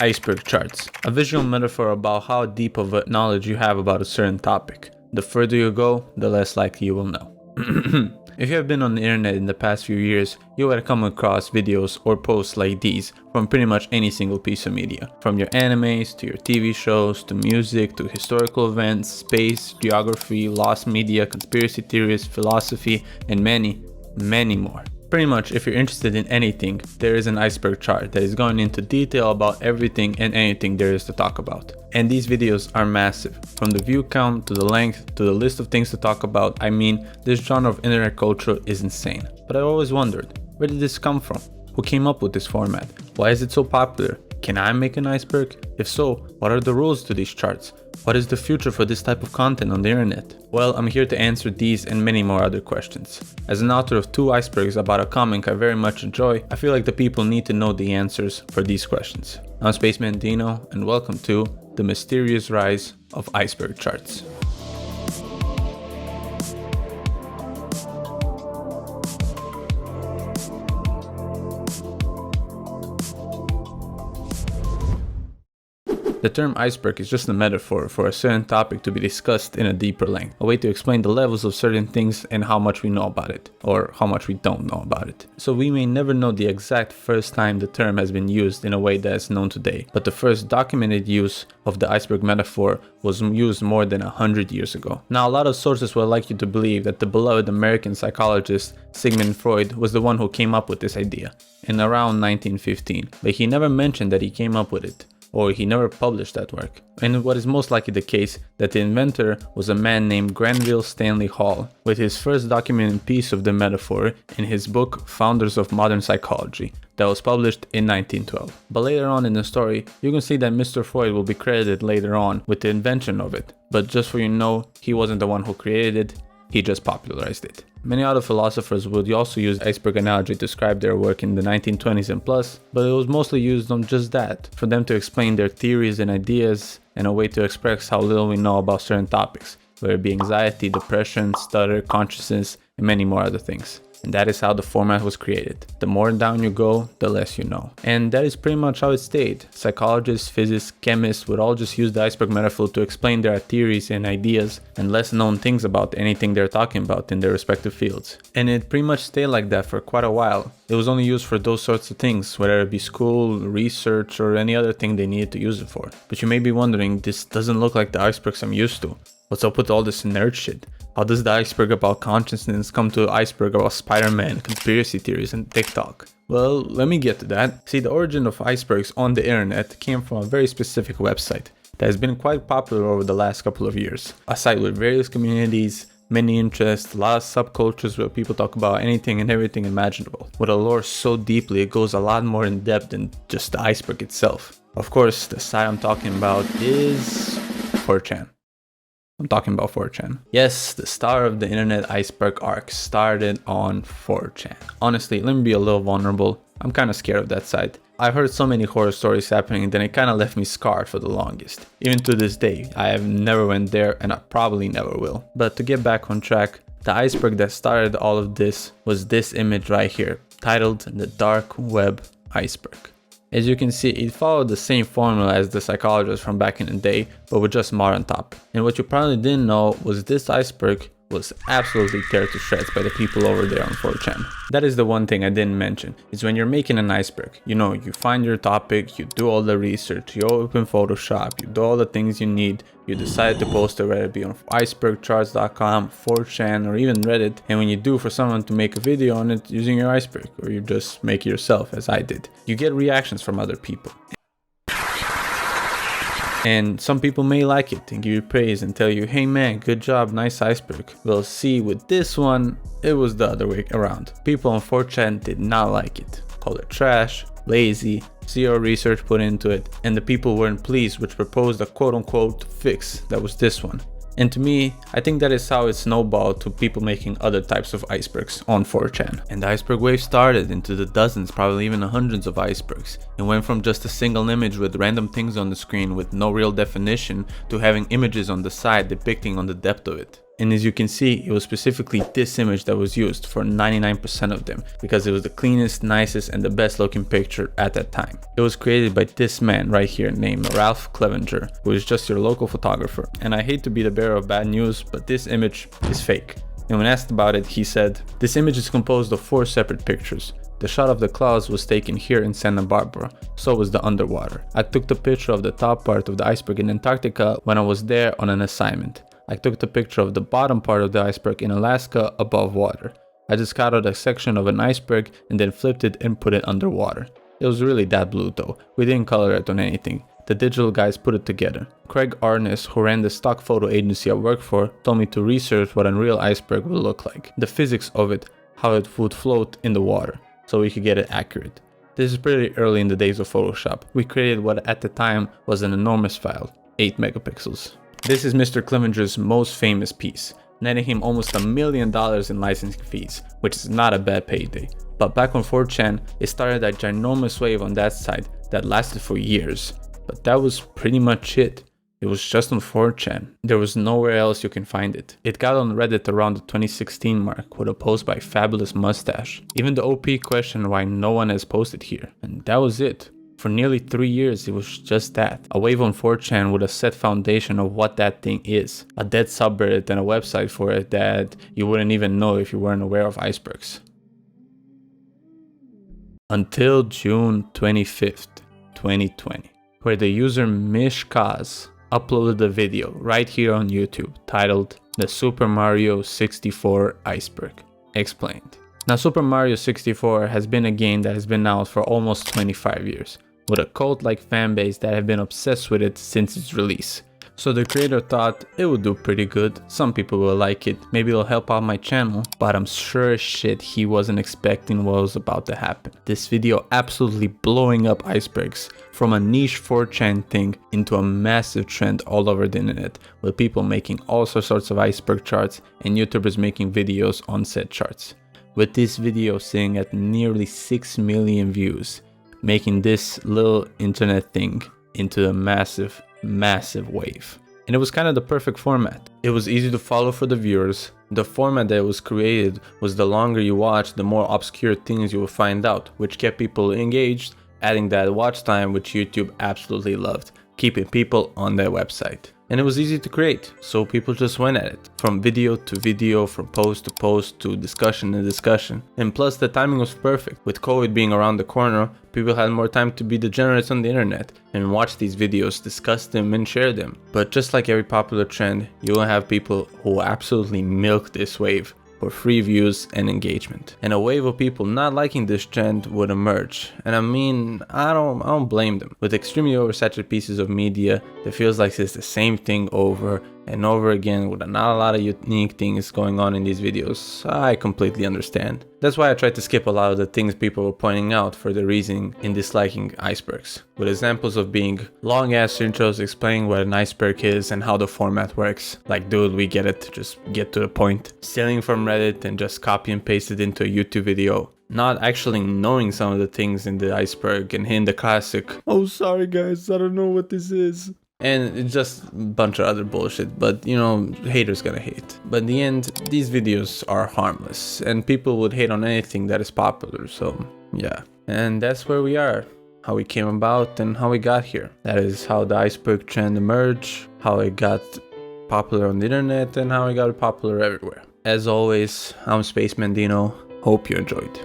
Iceberg charts, a visual metaphor about how deep of a knowledge you have about a certain topic. The further you go, the less likely you will know. If you have been on the internet in the past few years, you would have come across videos or posts like these from pretty much any single piece of media. From your animes, to your TV shows, to music, to historical events, space, geography, lost media, conspiracy theories, philosophy, and many, many more. Pretty much, if you're interested in anything, there is an iceberg chart that is going into detail about everything and anything there is to talk about. And these videos are massive. From the view count, to the length, to the list of things to talk about, I mean, this genre of internet culture is insane. But I always wondered, where did this come from? Who came up with this format? Why is it so popular? Can I make an iceberg? If so, what are the rules to these charts? What is the future for this type of content on the internet? Well, I'm here to answer these and many more other questions. As an author of 2 icebergs about a comic I very much enjoy, I feel like the people need to know the answers for these questions. I'm Spaceman Dino, and welcome to the mysterious rise of iceberg charts. The term iceberg is just a metaphor for a certain topic to be discussed in a deeper length, a way to explain the levels of certain things and how much we know about it, or how much we don't know about it. So we may never know the exact first time the term has been used in a way that is known today, but the first documented use of the iceberg metaphor was used more than 100 years ago. Now, a lot of sources would like you to believe that the beloved American psychologist Sigmund Freud was the one who came up with this idea in around 1915, but he never mentioned that he came up with it, or he never published that work. And what is most likely the case, that the inventor was a man named Granville Stanley Hall, with his first documented piece of the metaphor in his book Founders of Modern Psychology, that was published in 1912. But later on in the story, you can see that Mr. Freud will be credited later on with the invention of it. But just so you know, he wasn't the one who created it, he just popularized it. Many other philosophers would also use iceberg analogy to describe their work in the 1920s and plus, but it was mostly used on just that, for them to explain their theories and ideas, and a way to express how little we know about certain topics, whether it be anxiety, depression, stutter, consciousness, and many more other things. And that is how the format was created. The more down you go, the less you know. And that is pretty much how it stayed. Psychologists, physicists, chemists would all just use the iceberg metaphor to explain their theories and ideas and less known things about anything they're talking about in their respective fields. And it pretty much stayed like that for quite a while. It was only used for those sorts of things, whether it be school, research, or any other thing they needed to use it for. But you may be wondering, this doesn't look like the icebergs I'm used to. What's up with all this nerd shit? How does the iceberg about consciousness come to the iceberg about Spider-Man, conspiracy theories, and TikTok? Well, let me get to that. See, the origin of icebergs on the internet came from a very specific website that has been quite popular over the last couple of years. A site with various communities, many interests, a lot of subcultures where people talk about anything and everything imaginable. With a lore so deeply, it goes a lot more in depth than just the iceberg itself. Of course, the site I'm talking about is 4chan. I'm talking about 4chan. Yes, the start of the internet iceberg arc started on 4chan. Honestly, let me be a little vulnerable. I'm kind of scared of that site. I've heard so many horror stories happening that it kind of left me scarred for the longest. Even to this day, I have never went there and I probably never will. But to get back on track, the iceberg that started all of this was this image right here, titled The Dark Web Iceberg. As you can see, it followed the same formula as the psychologists from back in the day, but with just modern topic. And what you probably didn't know was this iceberg was absolutely teared to shreds by the people over there on 4chan. That is the one thing I didn't mention, is when you're making an iceberg, you know, you find your topic, you do all the research, you open Photoshop, you do all the things you need, you decide to post it, whether it be on icebergcharts.com, 4chan, or even Reddit, and when you do for someone to make a video on it using your iceberg, or you just make it yourself, as I did, you get reactions from other people. And some people may like it and give you praise and tell you, hey man, good job, nice iceberg. Well, see, with this one, it was the other way around. People on 4chan did not like it. Called it trash, lazy, zero research put into it, and the people weren't pleased, which proposed a quote-unquote fix that was this one. And to me, I think that is how it snowballed to people making other types of icebergs on 4chan. And the iceberg wave started into the dozens, probably even the hundreds of icebergs. It went from just a single image with random things on the screen with no real definition to having images on the side depicting on the depth of it. And as you can see, it was specifically this image that was used for 99% of them because it was the cleanest, nicest, and the best looking picture at that time. It was created by this man right here named Ralph Clevenger, who is just your local photographer. And I hate to be the bearer of bad news, but this image is fake. And when asked about it, he said, "This image is composed of 4 separate pictures. The shot of the clouds was taken here in Santa Barbara, so was the underwater. I took the picture of the top part of the iceberg in Antarctica when I was there on an assignment. I took the picture of the bottom part of the iceberg in Alaska above water. I just cut out a section of an iceberg and then flipped it and put it underwater. It was really that blue though. We didn't color it on anything. The digital guys put it together." Craig Arness, who ran the stock photo agency I work for, told me to research what a real iceberg would look like, the physics of it, how it would float in the water, so we could get it accurate. This is pretty early in the days of Photoshop. We created what at the time was an enormous file, 8 megapixels. This is Mr. Clevenger's most famous piece, netting him almost $1 million in licensing fees, which is not a bad payday. But back on 4chan, it started a ginormous wave on that side that lasted for years. But that was pretty much it. It was just on 4chan. There was nowhere else you can find it. It got on Reddit around the 2016 mark with a post by Fabulous Mustache. Even the OP questioned why no one has posted here. And that was it. For nearly 3 years, it was just that. A wave on 4chan with a set foundation of what that thing is. A dead subreddit and a website for it that you wouldn't even know if you weren't aware of icebergs. Until June 25th, 2020, where the user Mishkaz uploaded a video right here on YouTube titled "The Super Mario 64 Iceberg Explained." Now, Super Mario 64 has been a game that has been out for almost 25 years, with a cult-like fanbase that have been obsessed with it since its release. So the creator thought it would do pretty good, some people will like it, maybe it'll help out my channel, but I'm sure as shit he wasn't expecting what was about to happen. This video absolutely blowing up icebergs from a niche 4chan thing into a massive trend all over the internet, with people making all sorts of iceberg charts and YouTubers making videos on said charts. With this video sitting at nearly 6 million views, making this little internet thing into a massive wave. And it was kind of the perfect format. It was easy to follow for the viewers. The format that was created was the longer you watch, the more obscure things you will find out, which kept people engaged, adding that watch time which YouTube absolutely loved, keeping people on their website. And it was easy to create, so people just went at it. From video to video, from post to post, to discussion to discussion. And plus the timing was perfect. With COVID being around the corner, people had more time to be degenerates on the internet and watch these videos, discuss them and share them. But just like every popular trend, you will have people who absolutely milk this wave for free views and engagement. And a wave of people not liking this trend would emerge. And I mean, I don't blame them. With extremely oversaturated pieces of media that feels like it's the same thing over and over again with not a lot of unique things going on in these videos, I completely understand. That's why I tried to skip a lot of the things people were pointing out for the reason in disliking icebergs, with examples of being long ass intros explaining what an iceberg is and how the format works. Like, dude, we get it, just get to the point. Stealing from Reddit and just copy and paste it into a YouTube video. Not actually knowing some of the things in the iceberg and hitting the classic, "Oh, sorry guys, I don't know what this is." And it's just a bunch of other bullshit, but you know, haters gonna hate. But in the end, these videos are harmless and people would hate on anything that is popular, so yeah. And that's where we are, how we came about and how we got here. That is how the iceberg trend emerged, how it got popular on the internet, and how it got popular everywhere. As always, I'm Spaceman Dino. Hope you enjoyed.